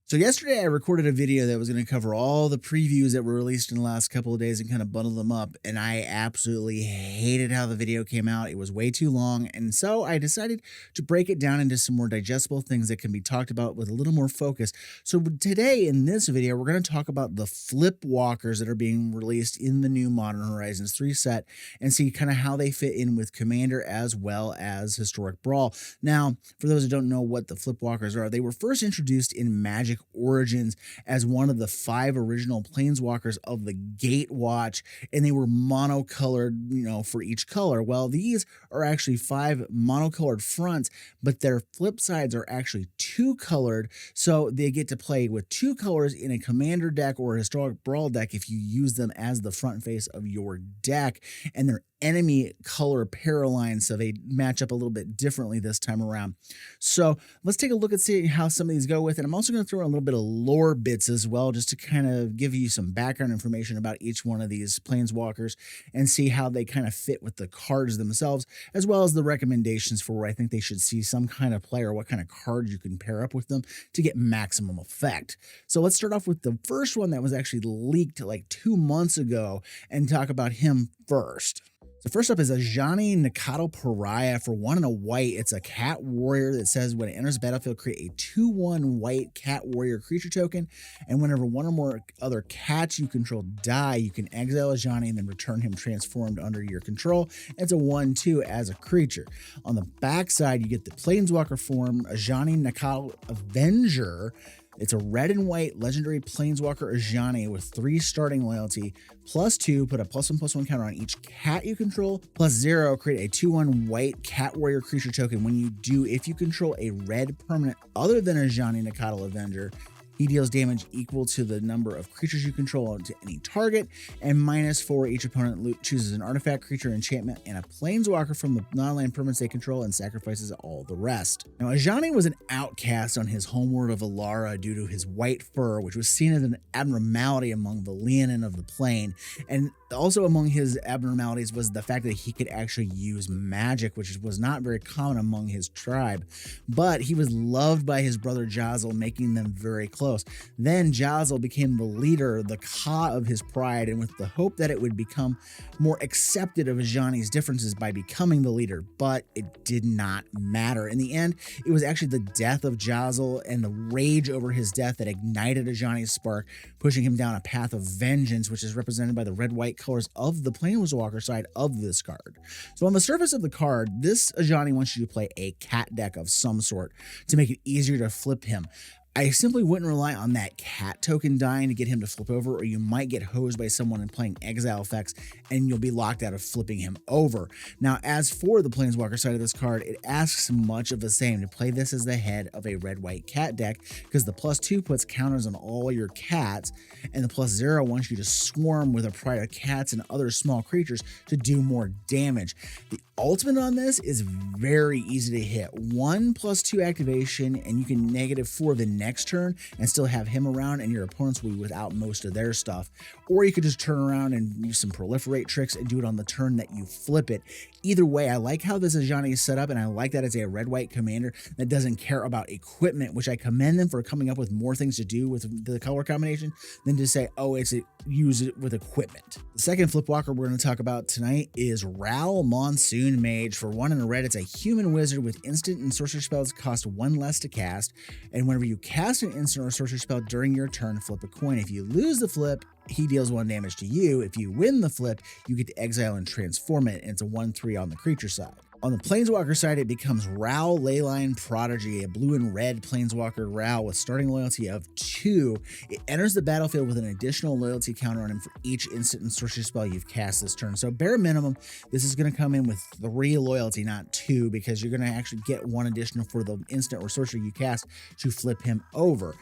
So yesterday I recorded a video that was going to cover all the previews that were released in the last couple of days and kind of bundle them up. And I absolutely hated how the video came out. It was way too long. And so I decided to break it down into some more digestible things that can be talked about with a little more focus. So today in this video, we're going to talk about the FLIPWalkers that are being released in the new Modern Horizons 3 set and see kind of how they fit in with Commander as well as Historic Brawl. Now, for those who don't know what the FLIPWalkers are, they were first introduced in Magic Origins as one of the 5 original Planeswalkers of the Gatewatch, and they were monocolored, for each color. Well, these are actually 5 monocolored fronts, but their flip sides are actually 2-colored, so they get to play with 2 colors in a Commander deck or a Historic Brawl deck if you use them as the front face of your deck, and they're enemy color paraligned, so they match up a little bit differently this time around. So let's take a look and see how some of these go with it. I'm also going to throw in a little bit of lore bits as well, just to kind of give you some background information about each one of these Planeswalkers and see how they kind of fit with the cards themselves, as well as the recommendations for where I think they should see some kind of play or what kind of cards you can pair up with them to get maximum effect. So let's start off with the first one that was actually leaked like 2 months ago and talk about him first. So first up is Ajani Nikado Pariah for 1 and a white. It's a cat warrior that says when it enters the battlefield, create a 2/1 white cat warrior creature token. And whenever one or more other cats you control die, you can exile Ajani and then return him transformed under your control. It's a 1/2 as a creature. On the backside, you get the Planeswalker form, Ajani Nikado Avenger. It's a red and white legendary Planeswalker Ajani with 3 starting loyalty, +2, put a +1/+1 counter on each cat you control, +0, create a 2/1 white cat warrior creature token. When you do, if you control a red permanent other than Ajani Nikado Avenger, he deals damage equal to the number of creatures you control to any target, and -4, each opponent chooses an artifact, creature, enchantment, and a Planeswalker from the non-land permanents they control and sacrifices all the rest. Now, Ajani was an outcast on his homeworld of Alara due to his white fur, which was seen as an abnormality among the Leonin of the plane, and also among his abnormalities was the fact that he could actually use magic, which was not very common among his tribe, but he was loved by his brother Jazil, making them very close. Then Jazil became the leader, the Ka of his pride, and with the hope that it would become more accepted of Ajani's differences by becoming the leader, but it did not matter. In the end, it was actually the death of Jazil and the rage over his death that ignited Ajani's spark, pushing him down a path of vengeance, which is represented by the red-white colors of the Planeswalker side of this card. So on the surface of the card, this Ajani wants you to play a cat deck of some sort to make it easier to flip him. I simply wouldn't rely on that cat token dying to get him to flip over, or you might get hosed by someone and playing exile effects and you'll be locked out of flipping him over. Now, as for the Planeswalker side of this card, it asks much of the same to play this as the head of a red-white cat deck, because the +2 puts counters on all your cats, and the +0 wants you to swarm with a pride of cats and other small creatures to do more damage. The ultimate on this is very easy to hit. 1 +2 activation, and you can -4 the next turn and still have him around, and your opponents will be without most of their stuff. Or you could just turn around and use some proliferate tricks and do it on the turn that you flip it. Either way, I like how this Ajani is set up, and I like that it's a red-white commander that doesn't care about equipment, which I commend them for coming up with more things to do with the color combination than to say, oh, use it with equipment. The second FLIPWalker we're going to talk about tonight is Ral Monsoon Mage. For 1 and a red, it's a human wizard with instant and sorcery spells cost 1 less to cast, and whenever you cast an instant or sorcery spell during your turn, flip a coin. If you lose the flip, he deals 1 damage to you. If you win the flip, you get to exile and transform it, and it's a 1/3 on the creature side. On the Planeswalker side, it becomes Ral Leyline Prodigy, a blue and red Planeswalker Ral with starting loyalty of 2. It enters the battlefield with an additional loyalty counter on him for each instant and sorcery spell you've cast this turn. So bare minimum, this is going to come in with 3 loyalty, not 2, because you're going to actually get 1 additional for the instant or sorcery you cast to flip him over.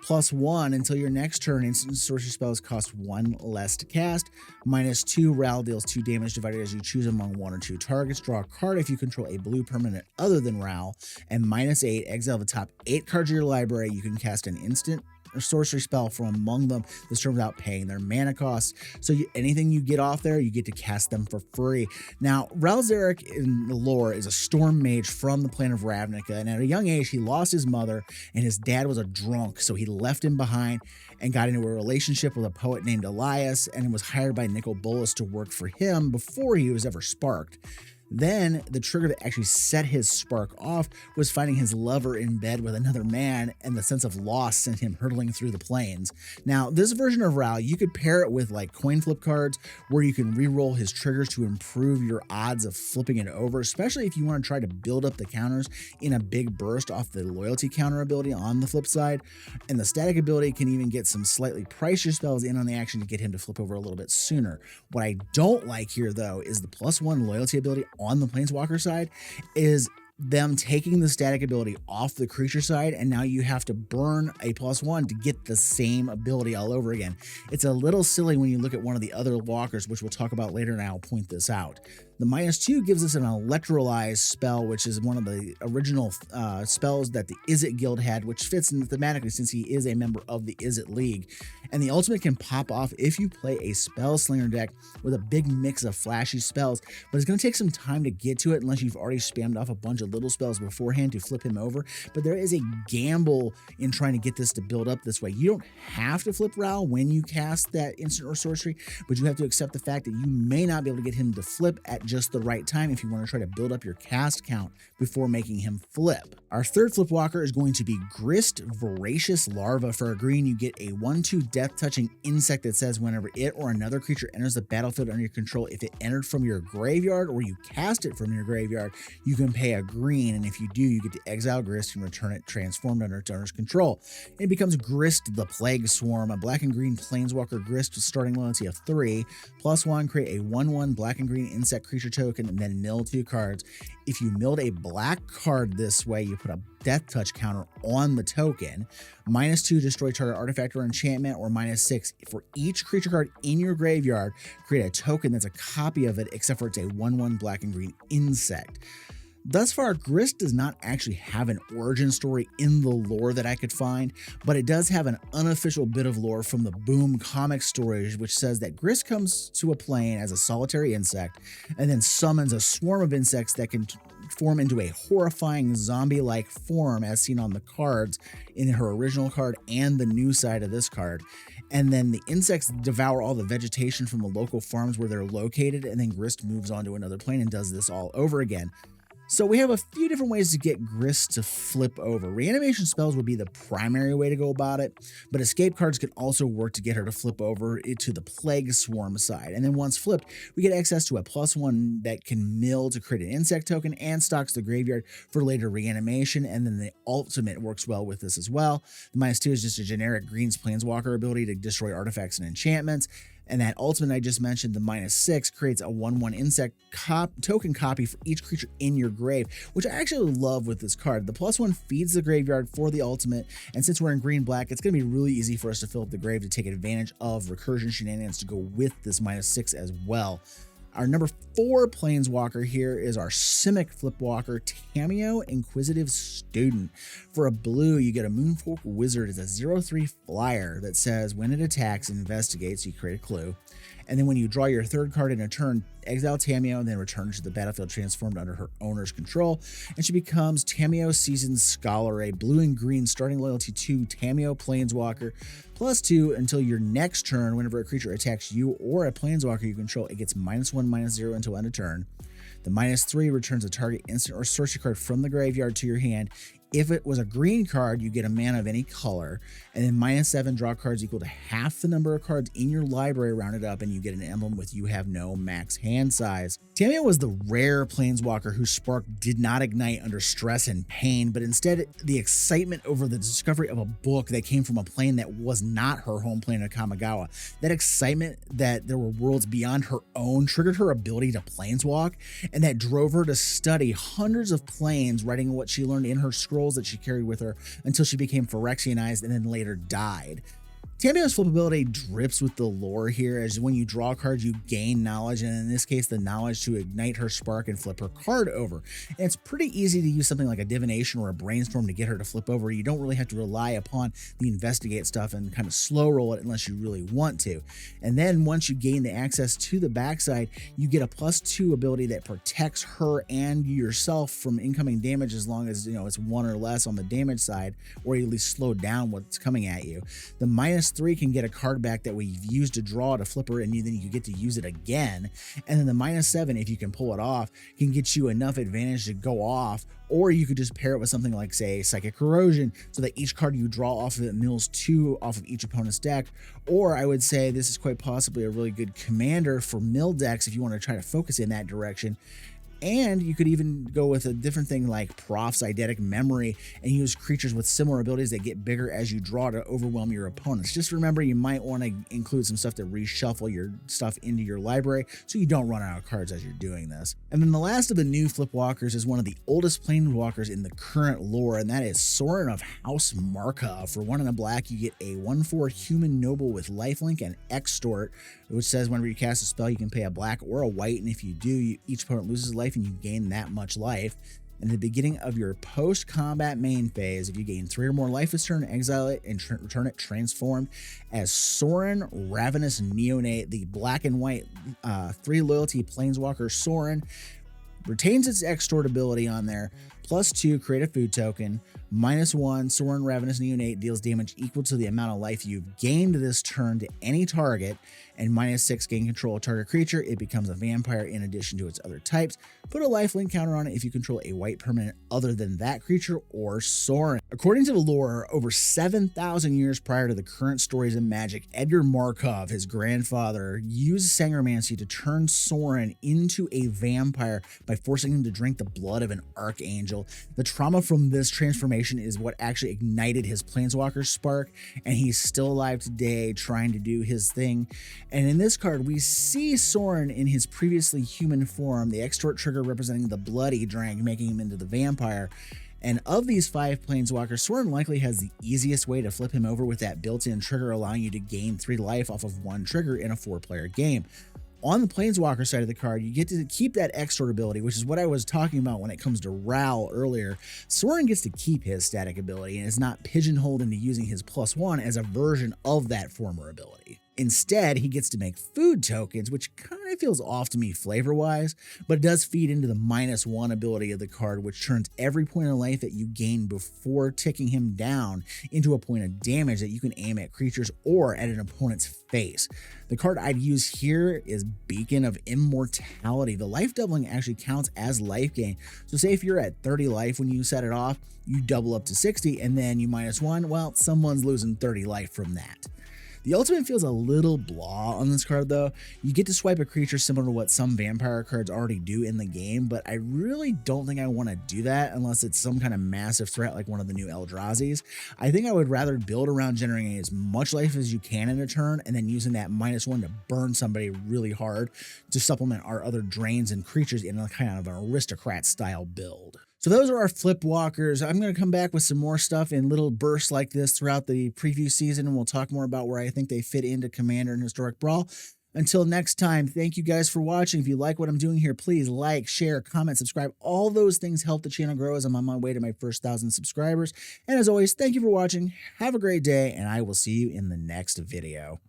+1 until your next turn, instant sorcery spells cost 1 less to cast. -2, Ral deals 2 damage divided as you choose among 1 or 2 targets. Draw a card if you control a blue permanent other than Ral. And -8, exile the top 8 cards of your library. You can cast an instant sorcery spell from among them this turn without paying their mana costs. So anything you get off there, you get to cast them for free. Now, Ralzeric in the lore is a storm mage from the plane of Ravnica, and at a young age, he lost his mother, and his dad was a drunk, so he left him behind and got into a relationship with a poet named Elias, and was hired by Nicol Bolas to work for him before he was ever sparked. Then the trigger that actually set his spark off was finding his lover in bed with another man, and the sense of loss sent him hurtling through the plains. Now, this version of Ral, you could pair it with like coin flip cards where you can re-roll his triggers to improve your odds of flipping it over, especially if you want to try to build up the counters in a big burst off the loyalty counter ability on the flip side. And the static ability can even get some slightly pricier spells in on the action to get him to flip over a little bit sooner. What I don't like here, though, is the +1 loyalty ability on the Planeswalker side is them taking the static ability off the creature side, and now you have to burn a +1 to get the same ability all over again. It's a little silly when you look at one of the other walkers, which we'll talk about later, and I'll point this out. The -2 gives us an Electrolyze spell, which is one of the original spells that the Izzet Guild had, which fits in thematically since he is a member of the Izzet League. And the ultimate can pop off if you play a Spell Slinger deck with a big mix of flashy spells, but it's going to take some time to get to it unless you've already spammed off a bunch of little spells beforehand to flip him over. But there is a gamble in trying to get this to build up this way. You don't have to flip Ral when you cast that instant or sorcery, but you have to accept the fact that you may not be able to get him to flip at just the right time if you want to try to build up your cast count before making him flip. Our third Flipwalker is going to be Grist Voracious Larva. For a green, you get a 1/2 death-touching insect that says whenever it or another creature enters the battlefield under your control, if it entered from your graveyard or you cast it from your graveyard, you can pay a green, and if you do, you get to exile Grist and return it transformed under its owner's control. It becomes Grist the Plague Swarm, a black and green Planeswalker Grist with starting loyalty of 3, +1, create a 1/1 black and green insect creature token, and then mill 2 cards. If you milled a black card this way, you put a death touch counter on the token. -2, destroy target artifact or enchantment, or -6, for each creature card in your graveyard, create a token that's a copy of it, except for it's a 1/1 black and green insect. Thus far, Grist does not actually have an origin story in the lore that I could find, but it does have an unofficial bit of lore from the Boom comic stories, which says that Grist comes to a plane as a solitary insect and then summons a swarm of insects that can form into a horrifying zombie-like form as seen on the cards in her original card and the new side of this card. And then the insects devour all the vegetation from the local farms where they're located, and then Grist moves on to another plane and does this all over again. So we have a few different ways to get Grist to flip over. Reanimation spells would be the primary way to go about it, but escape cards can also work to get her to flip over to the Plague Swarm side. And then once flipped, we get access to a +1 that can mill to create an insect token and stocks the graveyard for later reanimation, and then the ultimate works well with this as well. The -2 is just a generic Green's Planeswalker ability to destroy artifacts and enchantments. And that ultimate I just mentioned, the -6, creates a 1/1 insect token copy for each creature in your grave, which I actually love with this card. The +1 feeds the graveyard for the ultimate, and since we're in green-black, it's going to be really easy for us to fill up the grave to take advantage of recursion shenanigans to go with this -6 as well. Our number 4 Planeswalker here is our Simic Flipwalker, Tamiyo Inquisitive Student. For a blue, you get a Moonfolk Wizard. It's a 0/3 flyer that says when it attacks and investigates, you create a clue. And then when you draw your 3rd card in a turn, exile Tamiyo and then return her to the battlefield transformed under her owner's control. And she becomes Tamiyo Seasoned Scholar, a blue and green starting loyalty 2 Tamiyo Planeswalker, +2 until your next turn. Whenever a creature attacks you or a Planeswalker you control, it gets -1/-0 until end of turn. The -3 returns a target instant or sorcery card from the graveyard to your hand. If it was a green card, you get a mana of any color, and then -7, draw cards equal to half the number of cards in your library rounded up, and you get an emblem with you have no max hand size. Tamiyo was the rare Planeswalker whose spark did not ignite under stress and pain, but instead the excitement over the discovery of a book that came from a plane that was not her home plane of Kamigawa. That excitement that there were worlds beyond her own triggered her ability to planeswalk, and that drove her to study hundreds of planes, writing what she learned in her scroll that she carried with her until she became Phyrexianized and then later died. Tamiyo's flip ability drips with the lore here, as when you draw a card, you gain knowledge, and in this case, the knowledge to ignite her spark and flip her card over. And it's pretty easy to use something like a divination or a brainstorm to get her to flip over. You don't really have to rely upon the investigate stuff and kind of slow roll it unless you really want to. And then once you gain the access to the backside, you get a +2 ability that protects her and yourself from incoming damage, as long as it's 1 or less on the damage side, or you at least slow down what's coming at you. The -3 can get a card back that we've used to draw to flip her, and then you get to use it again. And then the -7, if you can pull it off, can get you enough advantage to go off, or you could just pair it with something like, say, Psychic Corrosion, so that each card you draw off of it mills 2 off of each opponent's deck. Or I would say this is quite possibly a really good commander for mill decks if you want to try to focus in that direction. And you could even go with a different thing like Proph's Eidetic Memory and use creatures with similar abilities that get bigger as you draw to overwhelm your opponents. Just remember, you might want to include some stuff to reshuffle your stuff into your library so you don't run out of cards as you're doing this. And then the last of the new Flipwalkers is one of the oldest Planeswalkers in the current lore, and that is Sorin of House Markov. For 1 and a black, you get a 1/4 human noble with lifelink and extort, which says whenever you cast a spell, you can pay a black or a white, and if you do, each opponent loses life and you gain that much life. In the beginning of your post-combat main phase, if you gain 3 or more life this turn, exile it and return it transformed as Sorin Ravenous Neonate. The black and white 3 loyalty Planeswalker Sorin retains its extort ability on there. +2, create a food token. -1, Sorin Ravenous Neonate deals damage equal to the amount of life you've gained this turn to any target. And -6, gain control of target creature. It becomes a vampire in addition to its other types. Put a lifelink counter on it if you control a white permanent other than that creature or Sorin. According to the lore, over 7,000 years prior to the current stories in Magic, Edgar Markov, his grandfather, used Sangromancy to turn Sorin into a vampire by forcing him to drink the blood of an archangel. The trauma from this transformation is what actually ignited his Planeswalker spark, and he's still alive today trying to do his thing. And in this card, we see Sorin in his previously human form, the extort trigger representing the blood he drank, making him into the vampire. And of these 5 Planeswalkers, Sorin likely has the easiest way to flip him over with that built-in trigger, allowing you to gain 3 life off of 1 trigger in a 4-player game. On the Planeswalker side of the card, you get to keep that extort ability, which is what I was talking about when it comes to Ral earlier. Sorin gets to keep his static ability and is not pigeonholed into using his +1 as a version of that former ability. Instead, he gets to make food tokens, which kind of feels off to me flavor-wise, but it does feed into the -1 ability of the card, which turns every point of life that you gain before ticking him down into a point of damage that you can aim at creatures or at an opponent's face. The card I'd use here is Beacon of Immortality. The life doubling actually counts as life gain. So say if you're at 30 life when you set it off, you double up to 60 and then you -1, well, someone's losing 30 life from that. The ultimate feels a little blah on this card though. You get to swipe a creature similar to what some vampire cards already do in the game, but I really don't think I want to do that unless it's some kind of massive threat like one of the new Eldrazi's. I think I would rather build around generating as much life as you can in a turn and then using that -1 to burn somebody really hard to supplement our other drains and creatures in a kind of an aristocrat style build. So those are our Flipwalkers. I'm going to come back with some more stuff in little bursts like this throughout the preview season, and we'll talk more about where I think they fit into Commander and Historic Brawl. Until next time, thank you guys for watching. If you like what I'm doing here, please like, share, comment, subscribe. All those things help the channel grow as I'm on my way to my first 1,000 subscribers. And as always, thank you for watching. Have a great day, and I will see you in the next video.